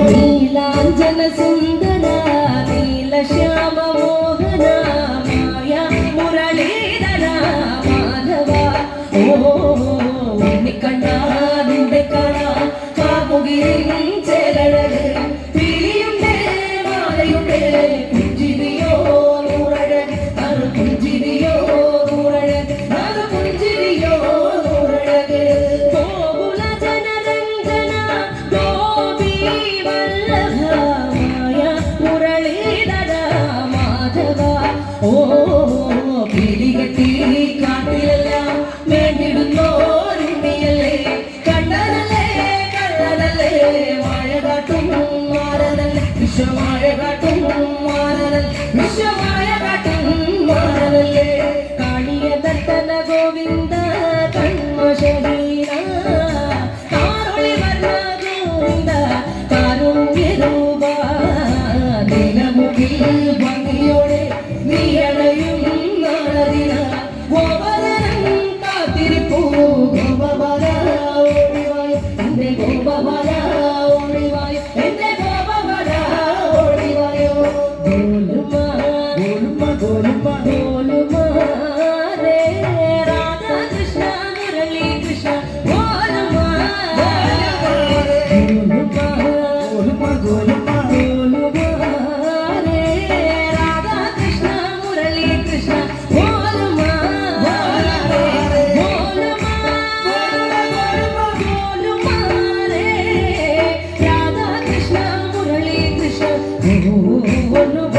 നീലാഞ്ജന സുന്ദര നീലശ്യാമ മോഹന മായ മുരളീധര മാധവ ഓ ഉണ്ണിക്കണ്ണ നിന്റെ കാണ കാമുകിൽ ചേരഴക് പിരിയുണ്ടേ മാലയുണ്ടേ പുഞ്ചിരിയോ നൂറഴക് അത് പുഞ്ചിരിയോ നൂറഴക് അത് പുഞ്ചിരിയോ നൂറഴക് ഗോകുല ജനരഞ്ജന ഗോപി വല്ലഭമായ മുരളീധര മാധവ ഓ പിടികെട്ടി കാട്ടിലെല്ലാം വേണ്ടിടുന്നോരുണ്ണിയല്ലേ കണ്ണനല്ലേ കള്ളനല്ലേ മായ കാട്ടും മാറനല്ലേ വിശ്വമായ കാട്ടും മാറനല്ലേ വിശ്വമായ കാട്ടും മാറനല്ലേ കാളിയ ദത്തന ഗോവിന്ദ കൺമശരീര കാരുളി വർണ്ണ ഗോവിന്ദ കാരുണ്യരൂപ നിലമുകിൽ ഭംഗിയോടെ നീ അണയും നാളതിന ഗോപവനം കാത്തിരിപ്പൂ ഗോപവന ഓടിവായ എന്റെ ഗോപവന ഓടിവായ എന്റെ ഗോപവന ഓടിവായോ ഗോലുമ ഗോലുമ ഗോലുമ ഗോലുമ രേ രാധാ കൃഷ്ണ മുരളി കൃഷ്ണ ഗോലുമ ഗോലുമ ഗോലുമ ഗോലുമ രേ രാധാ കൃഷ്ണ മുരളി കൃഷ്ണ ഗോലുമ ഗോലുമ ഗോലുമ രേ രാധാ കൃഷ്ണ മുരളി കൃഷ്ണ ഗോലുമ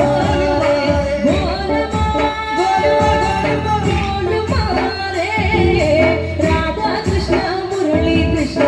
രാധാ കൃഷ്ണ മുരളി കൃഷ്ണ